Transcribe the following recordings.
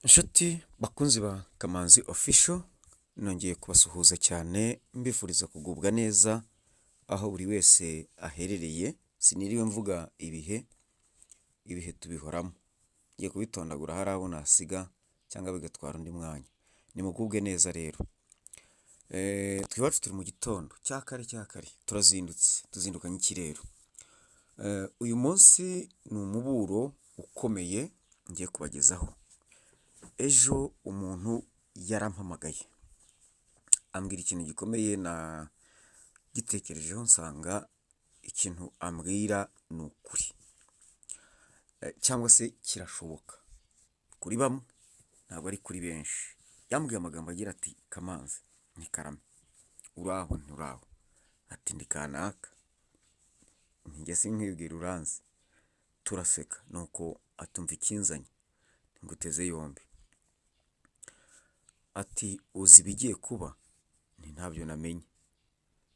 Inshuti bakunzi ba Kamanzi Official, nongeye kubasuhuza cyane mbifuriza kugubwa neza aho buri wese aherereye. Siniriwe mvuga ibihe tubihoramo, ngiye kubitondagura hari abo nasiga cyangwa bigatwara undi mwanya. Nimugubwe neza rero. Twiwacu turi mu gitondo cya kare turazindutse, tuzindukanye ikirero. Uyu munsi ni umuburo ukomeye ngiye kubagezaho. Ejo umuntu yarampamagaye ambwira ikintu gikomeye, na gitekerejeho nsanga ikintu ambwira ni ukuri, cyangwa se kirashoboka kuri bamwe, ntabwo ari kuri benshi. Yambwiye amagambo agira ati Kamanzi ni Karame, uraho nturaho? Ati ndi kanaka, njye sinkibwira uranzi. Turaseka nuko atumva ikinzanye, nguteze yombi. Ati uzi ibigiye kuba? Ni ntabyo namenye.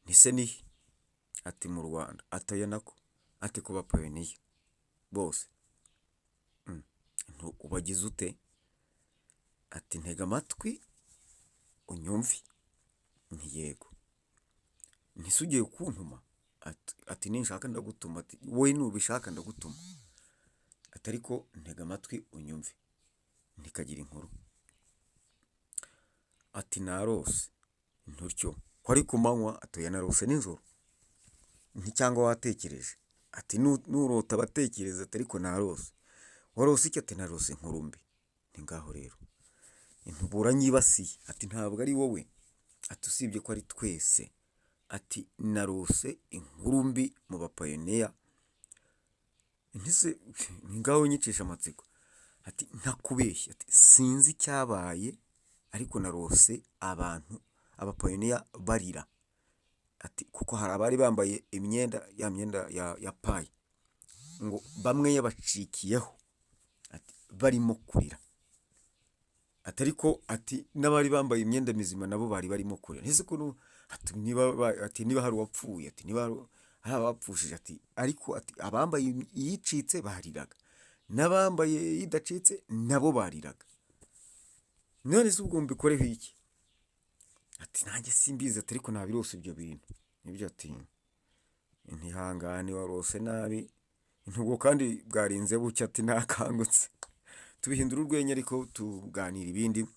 Nise nihe? Ati mu Rwanda. Atoya nako? Ati kuba payoniya bose. Ubagize ute? Ati ntega amatwi unyumvi. Ntiyego. Ntise ugiye kuntuma? Ati ninshaka ndagutuma. Ati wowe nubishaka ndagutuma. Ati ariko ntega amatwi unyumvi, ntikagira inkuru. Ati narose. Ntutyo ko ari ku manywa? Atoya narose nijoro. Cyangwa watekereje? Ati nurota abatekereza. Ati ariko narose. Warose iki? Ati narose inkuru mbi. Ni ngaho rero intubura nyibasiye. Ati ntabwo ari wowe. Ati usibye ko ari twese. Ati narose inkuru mbi mu bapayoniya. Ntise ni ngaho nyicisha amatsiko. Ati ntakubeshya. Ati sinzi icyabaye ariko narose abantu abapayoniya barira. Ati kuko hari abari bambaye imyenda ya payi, ngo bamwe yabacikiyeho. Ati barimo kurira. Ati ariko ati n'abari bambaye imyenda mizima nabo bari barimo kurira. Ntise ko ati niba hari uwapfuye, ati niba hari abapfushije. Ati ariko ati abambaye iyicitse bariraga, n'abambaye idacitse nabo bariraga. None se ubwo mbikoreho iki? Ati nanjye simbizi. Ati ariko nabirose ibyo bintu nibyo. Ati ntihangane warose nabi intubwo kandi bwarinze bucya. Ati nakangutse. Tubihindura urwenya ariko tuganira ibindi.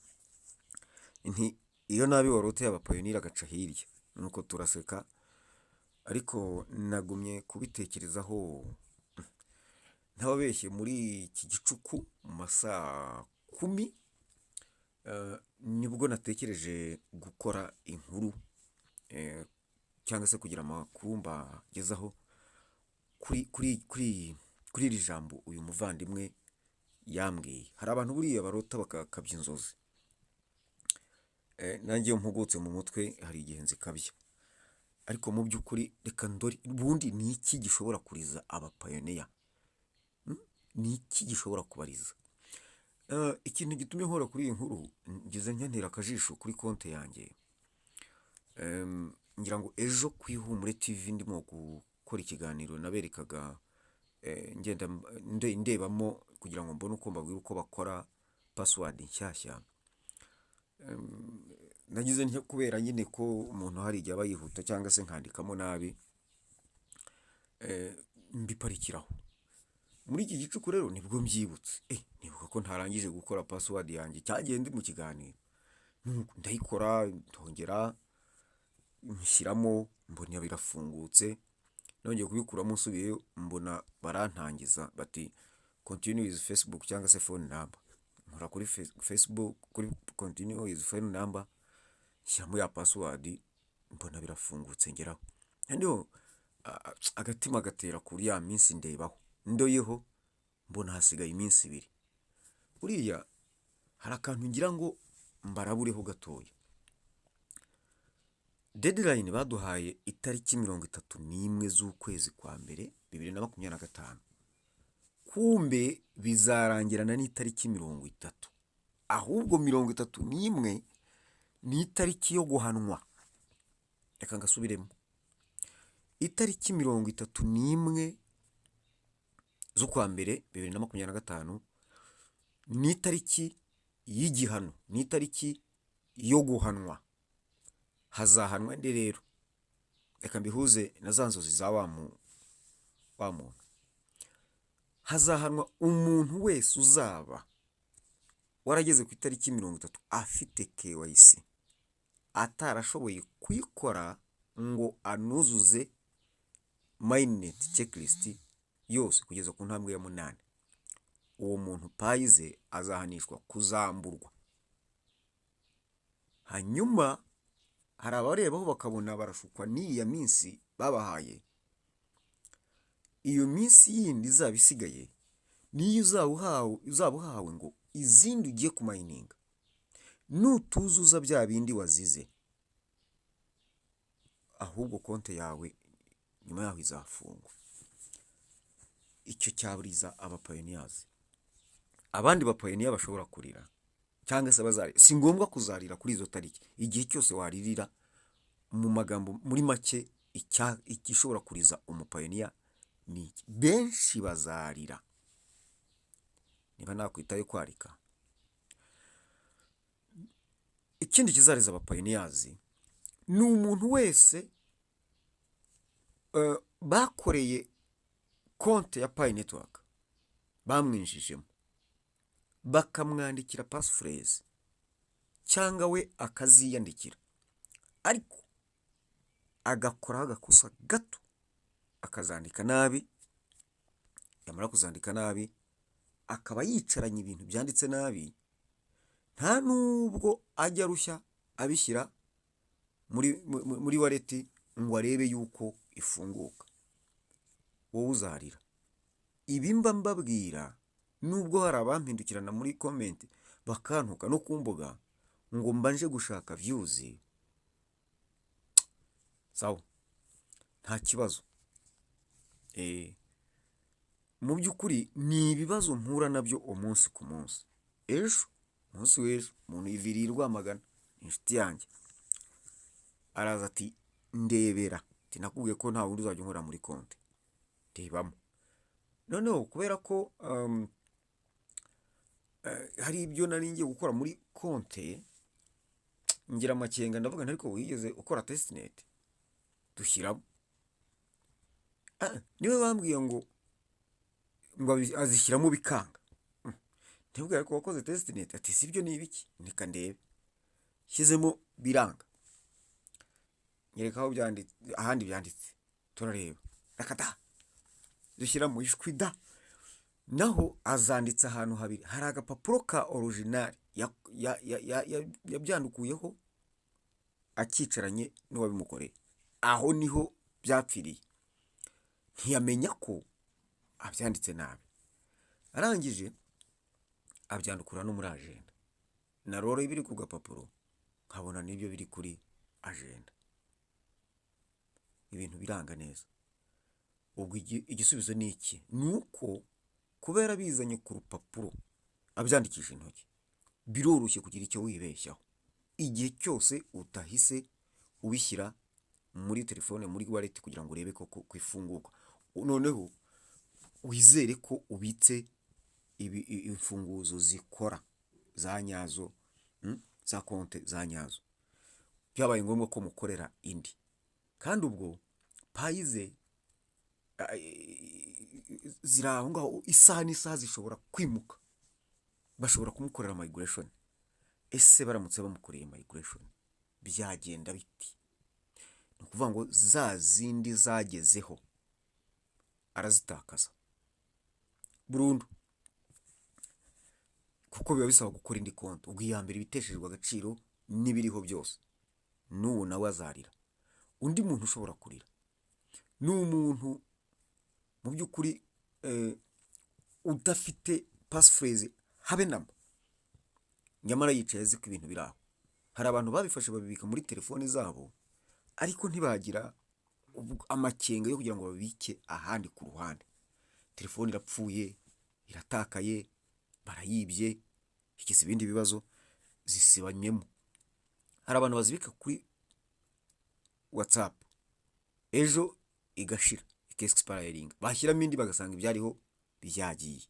Iyo nabi waroteye abapayoniya agaca hirya, nuko turaseka. Ariko nagumye kubitekerezaho ntababeshye. Muri iki gicuku mu masaa 10 nibwo natekereje gukora inkuru, cyangwa se kugira amakuru mbagezaho kuri iri jambo uyu muvandimwe yambwiye. Hari abantu buriya barota bakakabya inzozi. Nanjye iyo mpugutse mu mutwe hari igihe nzikabya, ariko mu by'ukuri reka ndori ubundi ni iki gishobora kuriza abapayoniya? Ni iki gishobora kubariza? Ikintu gitumye nkora kuri iyi nkuru, ngize ntera akajisho kuri konti yanjye. Ngira ngo ejo ku Ihumure TV ndimo gukora ikiganiro naberekaga, ngenda ndebamo kugira ngo mbone uko mbabwira uko bakora password nshyashya. Nagize ntyo kubera nyine ko umuntu hari igihe aba yihuta cyangwa se nkandikamo nabi, mbiparikiraho. Muri iki gicuku rero nibwo mbyibutse. Nibuka ko ntarangije gukora password yanjye, cyagiye ndi mu kiganiro. Ndayikora ndongera nshyiramo, mbona birafungutse. Nongeye kubikuramo nsubiyeyo mbona barantangiza bati continue with Facebook cyangwa se phone number. Nkora kuri Facebook kuri continue with phone number, shyiramo ya password, mbona birafungutse ngeraho. Ndio agatima gatera kuri ya minsi ndebaho. Ndoyeho mbona hasigaye iminsi 2. Uriya hari akantu ngira ngo mbarabureho gatoya. Deadline baduhaye itariki 31 z'ukwezi kwa mbere 2025. Kumbe bizarangirana n'itariki 30. Ahubwo 31 ni itariki yo guhanwa. Reka ngasubiremo. Itariki 31 z'ukwa mbere 2025 ni itariki y'igihano, ni itariki yo guhanwa. Hazahanwa nde rero? Reka mbihuze na za nzozi za wa muntu. Hazahanwa umuntu wese uzaba warageze ku itariki 30 afite KYC atarashoboye kuyikora ngo anuzuze mainnet checklist yose kugeza ku ntambwe ya 8. Uwo muntu payize azahanishwa kuzamburwa. Hanyuma hari abarebaho bakabona barashukwa n'iya minsi babahaye. Iyo minsi yindi izaba isigaye niyo uzaba uhawe ngo izindi ugiye kumayininga. Nutuzuza bya bindi wazize, ahubwo konte yawe nyuma yaho izafungwa. Icyo cyaburiza abapayoniyazi. Abandi bapayoniya bashobora kurira cyangwa se bazarira. Si ngombwa kuzarira kuri izo tariki. Igihe cyose waririra, mu magambo muri make igishobora kuriza umupayoniya ni iki? Benshi bazarira. Niba nakwitayo kwarika. Ikindi kizariza abapayoniyazi ni umuntu wese bakoreye konte ya Pi Network, bamwinjijemo bakamwandikira passphrase cyangwa we akaziyandikira, ariko agakoraho agakosa gato akazandika nabi. Yamara kuzandika nabi akaba yicaranye ibintu byanditse nabi, nta nubwo ajya rushya abishyira muri wallet ngo arebe yuko ifunguka. Wowe uzarira. Ibi mba mbabwira nubwo hari abampindukirana muri comment bakantuka no kumbuga ngo mbanje gushaka views. Sawa, nta kibazo. Mu by'ukuri ni ibibazo mpura nabyo umunsi ku munsi. Ejo umunsi w'ejo umuntu yiviriye Rwamagana, inshuti yanjye araza ati ndebera, ati nakubwiye ko nta wundi uzajya nkora muri konti, ndebamo. Noneho kubera ko hari ibyo nari ngiye gukora muri konti, ngira amakenga ndavuga ariko wigeze ukora testnet dushyiramo. Niwe bambwiye ngo azishyiramo bikanga. Ndabwira ko wakoze testnet, ati sibyo ni ibiki? Nika ndebe. Shyizemo biranga. Nyereka aho byanditse, ahandi byanditse turareba. Rakata dushyiramo ishwida, naho azanditse ahantu habiri. Hari agapapuro ka original yabyandukuyeho akicaranye n'uwabimukoreye. Aho niho byapfiriye. Ntiyamenya ko abyanditse nabi. Arangije abyandukura no muri agenda. Na roro ibiri ku gapapuro nkabona nibyo biri kuri agenda. Ibintu biranga neza. Ubwo igisubizo ni iki? Nuko kubera bizanye ku rupapuro abyandikisha intoki, biroroshye kugira icyo wibeshyaho. Igihe cyose utahise ubishyira muri telefone, muri wallet kugira ngo urebe ko kwifunguka. Noneho wizere ko ubitse imfunguzo zikora za nyazo, za konte za nyazo. Byabaye ngombwa ko mukorera indi. Kandi ubwo payize ziraho ngaho isaha n'isaha zishobora kwimuka. Bashobora kumukorera migration. Ese baramutse bamukoreye migration byagenda biti? Ni ukuvuga ngo za zindi zagezeho arazitakaza burundu, kuko biba bisaba gukora indi konti. Ubwo iya mbere biteshejwe agaciro n'ibiriho byose. N'uwo nawe azarira. Undi muntu ushobora kurira ni umuntu mu by'ukuri udafite passphrase habe namba, nyamara yicaye azi ko ibintu biraho. Hari abantu babifashe babibika muri telefoni zabo, ariko ntibagira amakenga yo kugira ngo babike ahandi ku ruhande. Telefoni irapfuye, iratakaye, barayibye, ikize ibindi bibazo zisibanyemo. Hari abantu bazibika kuri WhatsApp, ejo igashira expiring, bashyiramo indi bagasanga ibyariho byagiye.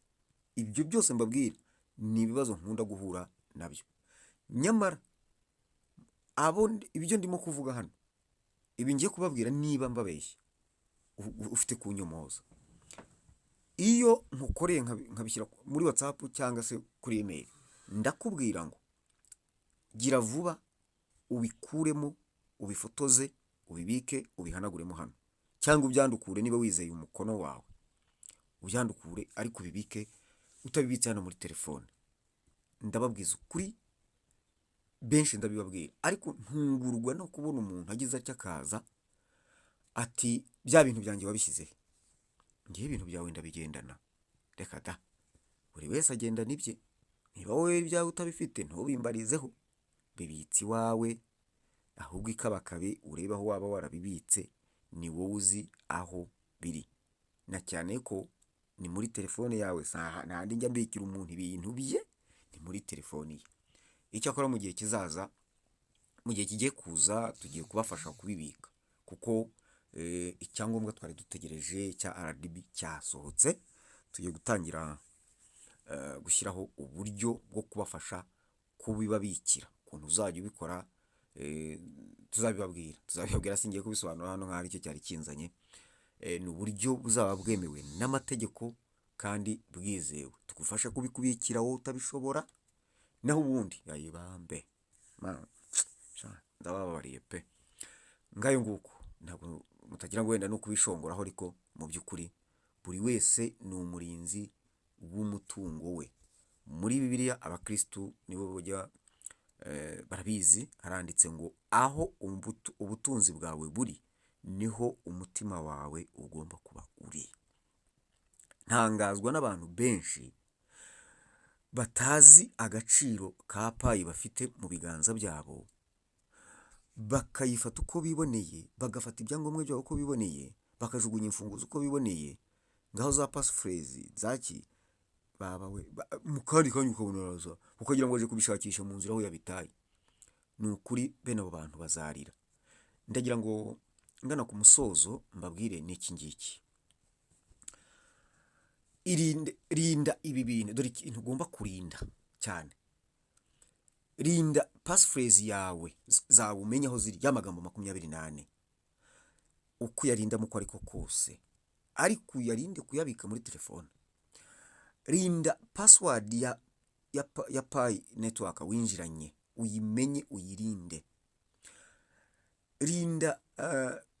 Ibyo byose mbabwira ni ibibazo nkunda guhura nabyo. Nyamara ibyo ndimo kuvuga hano, ibi ngiye kubabwira niba mbabeshya ufite kunyomoza. Iyo nkukoreye nkabishyira muri WhatsApp cyangwa se kuri email, ndakubwira ngo gira vuba ubikuremo, ubifotoze, ubibike, ubihanaguremo hano, cyangwa ubyandukure niba wizeye umukono wawe, ubyandukure ariko ubibike utabibitse hano muri telefone. Ndababwiza ukuri, benshi ndabibabwira, ariko ntungurwa no kubona umuntu agize atya akaza ati bya bintu byanjye wabishyize he? Ngiye ibintu byawe ndabigendana. Reka da, buri wese agenda nibye. Niba wowe ibyawe utabifite ntubimbarizeho, bibitse iwawe, ahubwo ikabakabe urebe aho waba warabibitse, ni wowe uzi aho biri. Na cyane ko ni muri telefone yawe, ntahandi njya mbikira umuntu ibintu bye, ni muri telefone ye. Icyakora mu gihe kizaza, mu gihe kigiye kuza, tugiye kubafasha kubibika, kuko icyangombwa twari dutegereje cya RDB cyasohotse. Tugiye gutangira gushyiraho uburyo bwo kubafasha kubibabikira. Ukuntu uzajya ubikora tuzabibabwira, singiye kubisobanura hano nk'aho aricyo cyari kinzanye. Ni uburyo buzaba bwemewe n'amategeko kandi bwizewe, tugufashe kubikubikira wowe utabishobora. Naho ubundi yayibambe ndababariye pe. Ngayo nguko, ntabwo mutagira ngo wenda no kubishongoraho, ariko mu by'ukuri buri wese ni umurinzi w'umutungo we. Muri Bibiliya abakristu nibo bajya barabizi, haranditse ngo aho ubutunzi bwawe buri niho umutima wawe ugomba kuba uri. Ntangazwa n'abantu benshi batazi agaciro ka payi bafite mu biganza byabo, bakayifata uko biboneye, bagafata ibyangombwa byabo uko biboneye, bakajugunya imfunguzo uko biboneye, ngaho za passphrase zaki babawe mu kandi kanya ukabona araza ukagira ngo aje kubishakisha mu nzira aho yabitaye. Ni ukuri bene abo bantu bazarira. Ndagira ngo ngana ku musozo mbabwire n'iki ngiki. Rinda ibi bintu, dore ikintu ugomba kurinda cyane. Rinda passphrase yawe zawe, umenya aho ziri, y'amagambo 28, uko yarindamo uko ariko kose, ariko uyarinde kuyabika muri telefone. Rinda password ya Pi network winjiranye, uyimenye, uyirinde. Rinda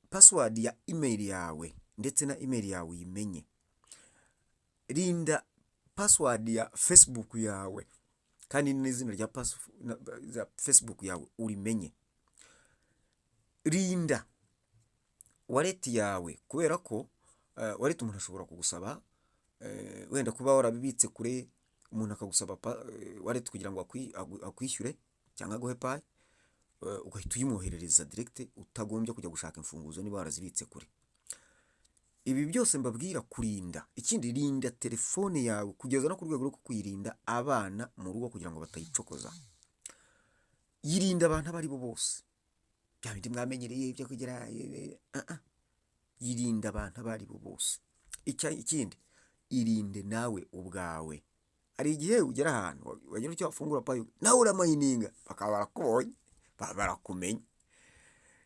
password ya email yawe, ndetse na email yawe uyimenye. Rinda password ya Facebook yawe, kandi n'izina rya Facebook yawe urimenye. Rinda wallet yawe, kubera ko wallet umuntu ashobora kugusaba wenda kuba warabibitse kure, umuntu akagusaba wallet kugira ngo akwishyure cyangwa aguhe Pi, ugahita uyimwoherereza direct utagombye kujya gushaka imfunguzo niba warazibitse kure. Ibi byose mbabwira kurinda. Ikindi, rinda telefone yawe kugeza no ku rwego rwo kuyirinda abana mu rugo kugira ngo batayicokoza. Yirinda abantu abari bo bose, bya bindi mwamenyereye byo kugira yirinda abantu abari bo bose. Ikindi, irinde nawe ubwawe. Hari igihe ugera ahantu wagira icyo wafungura Pi, nawe uramayininga bakaba barakubonye, barakumenya.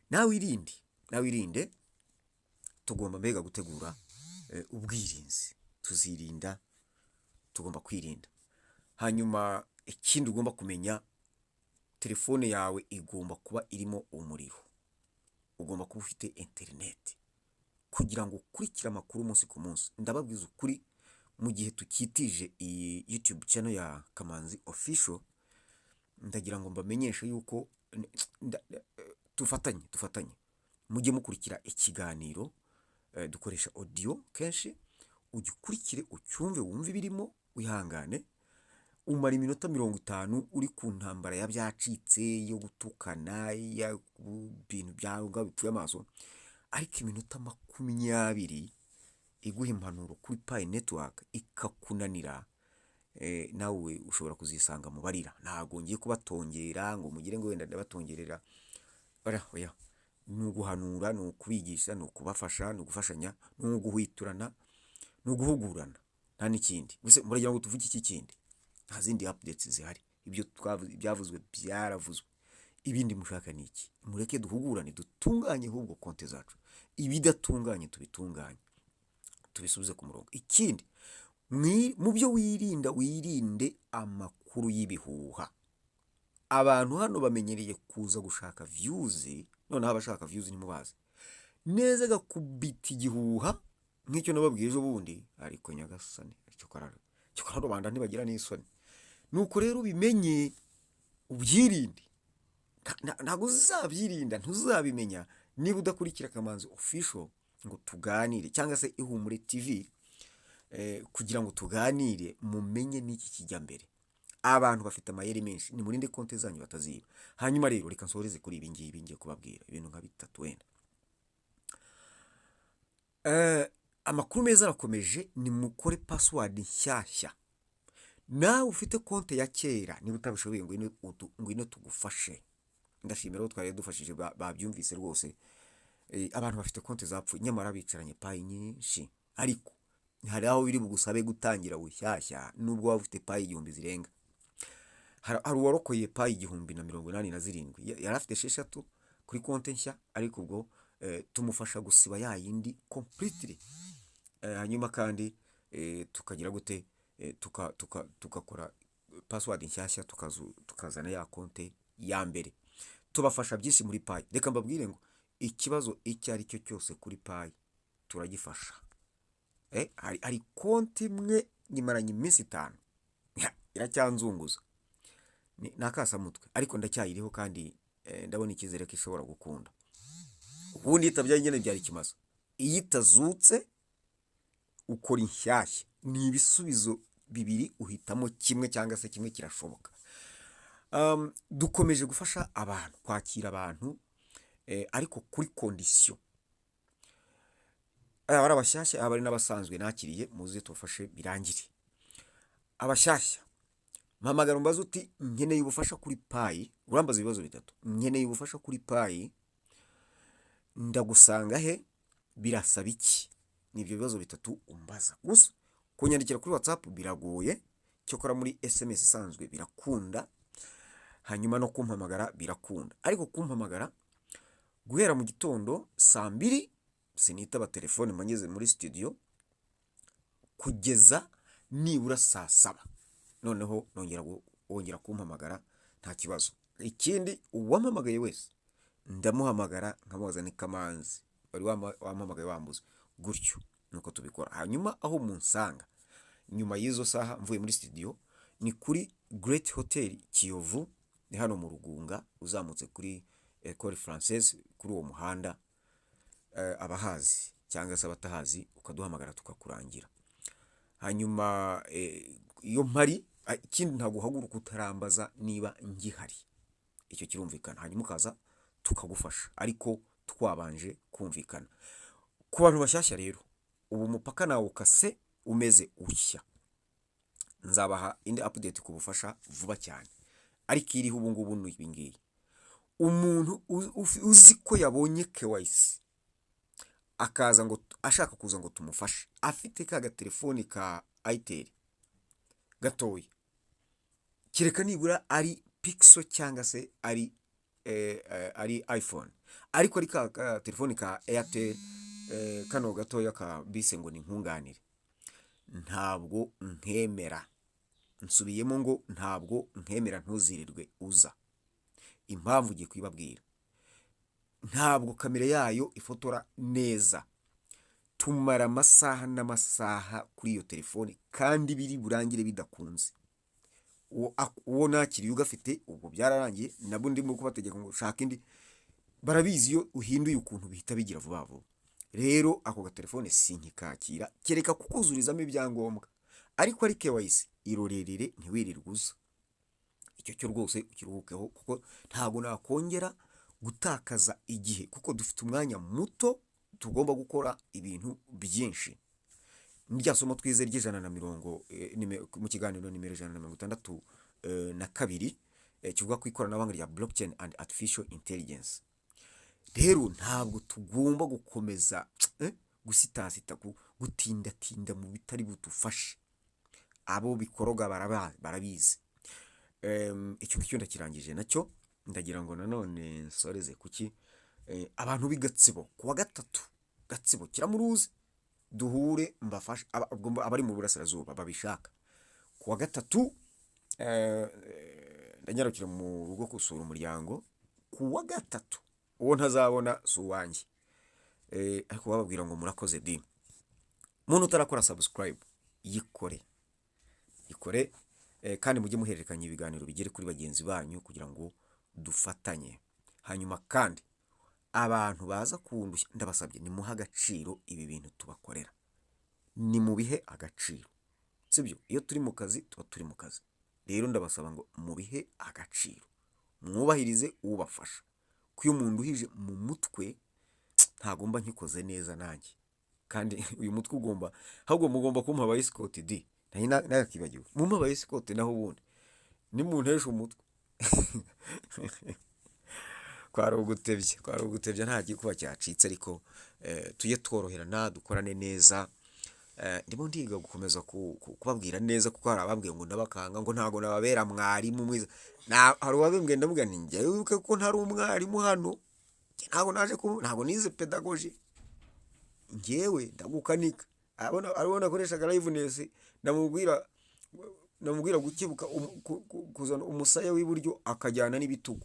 Nawe irinde. Tugomba mbega gutegura ubwirinzi, tuzirinda, tugomba kwirinda. Hanyuma ikindi ugomba kumenya, telefone yawe igomba kuba irimo umuriro, ugomba kuba ufite internet kugira ngo ukurikire amakuru umunsi ku munsi. Ndababwiza ukuri, mu gihe tukitije iyi YouTube channel ya Kamanzi Official, ndagira ngo mbamenyeshe yuko tufatanye mujye mukurikira ikiganiro. Dukoresha audio kenshi, ugikurikire ucyumve, wumve birimo, wihangane. Umara iminota 50 uri ku ntambara ya byacitse, yo gutukana, ya bintu byawe bipfuye amaso, ariko iminota 20 iguha impanuro kuri Pi network ikakunanira, nawe ushobora kuzisanga mu barira. Ntago ngiye kubatongera ngo mugire ngo wenda ndabatongerera, oya. Ni uguhanura, ni ukubigisha, ni ukubafasha, ni ugufashanya, ni uguhwiturana, ni uguhugurana, nta n'ikindi. Gusa muragira ngo tuvuge iki kindi, nta zindi updates zihari. ibyo byavuzwe byaravuzwe. Ibindi mushaka ni iki? Mureke duhugurane, dutunganye ahubwo konti zacu, ibidatunganye tubitunganye, tubisubize ku murongo. Ikindi, mu byo wirinde amakuru y'ibihuha. Abantu hano bamenyereye kuza gushaka views, noneho abashaka views ntimubazi neza, gakubita igihuha nk'icyo nababwiye ejo bundi, ariko nyagasani cyo rubanda ntibagira n'isoni. Nuko rero ubimenye, ubyirinde. Ntabwo uzabyirinda, ntuzabimenya niba udakurikira Kamanzi Official ngo tuganire, cyangwa se Ihumure TV, kugira ngo tuganire mumenye n'iki kijya mbere. Abantu bafite amayeri menshi, ni murinde konti zanyu bataziba. Hanyuma rero reka nsoreze kuri ibi ngibi ngiye kubabwira ibintu nka bitatu wenda. Amakuru meza arakomeje, ni mukore password nshyashya. Nawe ufite konti ya kera, niba utabishoboye ngwino tugufashe. Ndashimira aho twari dufashije babyumvise rwose. Abantu bafite konti zapfuye nyamara bicaranye payi nyinshi, ariko hari aho biri bugusabe gutangira bushyashya nubwo waba ufite payi 1000 zirenga. Hari uwarokoye payi 1087, yari afite 6 kuri konti nshya, ariko ubwo tumufasha gusiba ya yindi completely. Hanyuma kandi tukagira gute, tukakora password nshyashya, tukazana ya konti ya mbere. Tubafasha byinshi muri payi. Reka mbabwire ngo ikibazo icyo ari cyo cyose kuri payi turagifasha. Hari konti imwe nyimaranye iminsi 5 iracyanzunguza, nakasa mutwe, ariko ndacyayiriho kandi ndabona ikizere ko ishobora gukunda. Ubundi itabyaye nyene byari kimazo. Iyo itazutse ukora inshyashya, ni ibisubizo bibiri uhitamo kimwe, cyangwa se kimwe kirashoboka. Dukomeje gufasha abantu, kwakira abantu, ariko kuri condition. Abari abashyashya, abari n'abasanzwe nakiriye, muze tufashe birangire. Abashyashya, mpamagara umbaza uti nkeneye ubufasha kuri payi, urambaza ibibazo bitatu. Nkeneye ubufasha kuri payi, ndagusanga he, birasaba iki? Nibyo bibazo bitatu umbaza. Gusa kunyandikira kuri WhatsApp biragoye, cyokora muri SMS isanzwe birakunda, hanyuma no kumpamagara birakunda. Ariko kumpamagara guhera mu gitondo saa 2 sinitaba telefone manyeze muri studio kugeza nibura saa 7, noneho wongera kumpamagara nta kibazo. Ikindi, uwampamagaye wese ndamuhamagara nkamubaza ni Kamanzi, bari wampamagaye wambuze, gutyo nuko tubikora. Hanyuma aho munsanga nyuma y'izo saha mvuye muri studio ni kuri Great Hotel Kiyovu, ni hano mu Rugunga, uzamutse kuri Ecole Française, kuri uwo muhanda. Abahazi cyangwa se abatahazi ukaduhamagara tukakurangira. Hanyuma iyo mpari, ikindi ntabwo uhaguruka utarambaza niba ngihari, icyo kirumvikana. Hanyuma ukaza tukagufasha, ariko twabanje kumvikana. Ku bantu bashyashya rero, ubu mupaka nawo ukase umeze ushya, nzabaha indi update ku bufasha vuba cyane. Ariko iriho ubu ngubu ni ibingiyi. Umuntu uzi ko yabonye KYC akaza ngo ashaka kuza ngo tumufashe, afite ka telefoni ka Itel gatoya, kireka nibura ari Pixel cyangwa se ari iPhone, ariko ari ka telefoni ka Airtel, kano gatoya ka bise ngo ni nkunganire, ntabwo nkemera. Nsubiyemo ngo ntabwo nkemera, ntuzirirwe uza. Impamvu ugiye kwibabwira, ntabwo kamera yayo ifotora neza. Tumara amasaha n'amasaha kuri iyo telefoni, kandi biri burangire bidakunze. Uwo nakiriye ugafite ubwo byararangiye, nabo ndimo kubategeka ngo shaka indi. Barabizi iyo uhinduye ukuntu bihita bigira vuba vuba. Rero ako ga telefone sinkikakira, kereka kukuzurizamo ibyangombwa. Ariko ari KYC irorerere, ntiwirirguza. Icyo cyo rwose ukiruhukeho, kuko ntago nakongera gutakaza igihe, kuko dufite umwanya muto tugomba gukora ibintu byinshi. Ndya somo twize ry'ijana mu kiganiro nimero 162 kivuga ku ikoranabuhanga rya blockchain and artificial intelligence. Rero ntabwo tugomba gukomeza gusitasita, gutinda mu bitari butufashe. Abo bikoroga barabizi. icyo ngicyo ndakirangije nacyo, ndagira ngo nanone nsoreze kuki abantu b'i Gatsibo kuwa gatatu, Gatsibo Kiramuruzi, duhure mbafashe abari mu burasirazuba babishaka kuwa gatatu. Ndanyarukira mu rugo gusura umuryango kuwa gatatu, uwo ntazabona si uwanjye. Ariko bababwira ngo murakoze di, muntu utarakora subscribe yikore kandi mujye muhererekanya ibiganiro bigere kuri bagenzi banyu kugira ngo dufatanye. Hanyuma kandi abantu baza kundushya ndabasabye nimuhe agaciro ibi bintu tubakorera, ni mu bihe agaciro, sibyo? Iyo turi mu kazi tuba turi mu kazi, rero ndabasaba ngo mu bihe agaciro, mwubahirize ubafasha, ko iyo umuntu uhije mu mutwe ntagomba nkikoze neza nanjye, kandi uyu mutwe ahubwo mugomba kumpa abayisikoti di, ntakibagiwe mumpa abayisikoti, naho ubundi nimuntesha umutwe kwari ugutebya nta gikuba cyacitse. Ariko tujye tworoherana, dukorane neza. Ndimo ndiga gukomeza kubabwira neza, kuko hari abambwiye ngo ndabakanga, ngo ntago nababera mwarimu mwiza. Hari uwabimbwiye ndavuga nti njyewe wibuke ko ntari umwarimu hano, ntago nize pedagogy, njyewe ndagukanika. Arabona akoreshaga liveness, namubwira gukebuka kuzana umusaya w'iburyo akajyana n'ibitugu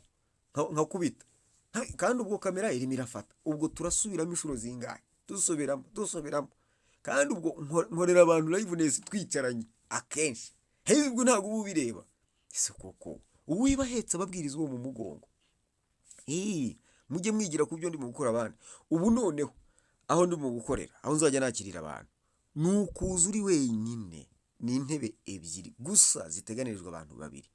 nkakubita, kandi ubwo kamera irimo irafata, ubwo turasubiramo inshuro zingahe, dusubiramo, kandi ubwo nkorera abantu liveness twicaranye akenshi, ubwo ntabwo uba ubireba. Ese koko uwiba ahetse ababwiriza uwo mu mugongo, mujye mwigira ku byo ndi mu gukora abandi. Ubu noneho aho ndi mu gukorera, aho nzajya nakirira abantu, ni ukuza uri wenyine, ni intebe ebyiri gusa ziteganirijwe abantu babiri,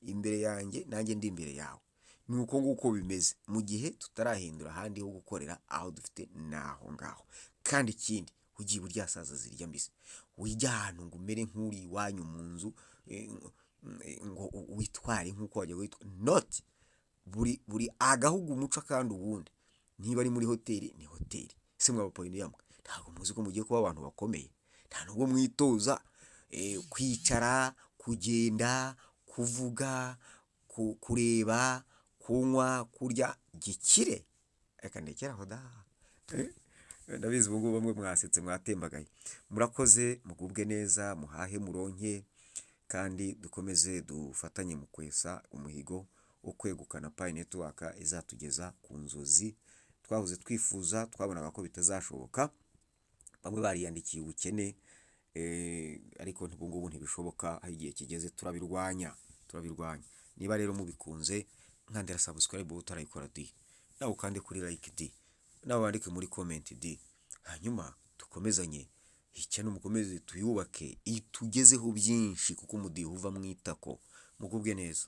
imbere yanjye nanjye ndi imbere yawe. Ni uko nguko bimeze mu gihe tutarahindura ahandi ho gukorera, aho dufite naho ngaho. Kandi ikindi, ugiye uryasaza zirya mbisi, wijya ahantu ngo umere nk'uri iwanyu mu nzu, ngo witware nk'uko wajya witwa not buri agahugu umuco kandi ubundi. Niba ari muri hoteli ni hoteli, se mwabapoyini yamwe ntabwo muzi ko mugiye kuba abantu bakomeye, nta nubwo mwitoza kwicara, kugenda, kuvuga, kureba, kunywa, kurya gikire. Reka ndekeraho da. Ndabizi ubu ngubu bamwe mwasetse mwatembagaye. Murakoze, mugubwe neza, muhahe muronke, kandi dukomeze dufatanye mu kwesa umuhigo wo kwegukana Pi Network izatugeza ku nzozi twahoze twifuza, twabonaga ko bitazashoboka. Bamwe bariyandikiye ubukene, ariko ubu ngubu ntibishoboka, aho igihe kigeze turabirwanya. Niba rero mubikunze, nkandira subscribe utarayikora di, nawe kandi kuri like di, nawe wandike muri comment di, hanyuma dukomezanye icyano, mukomeze tuyubake itugezeho byinshi, kuko umudiho uva mwitako. Mugubwe neza.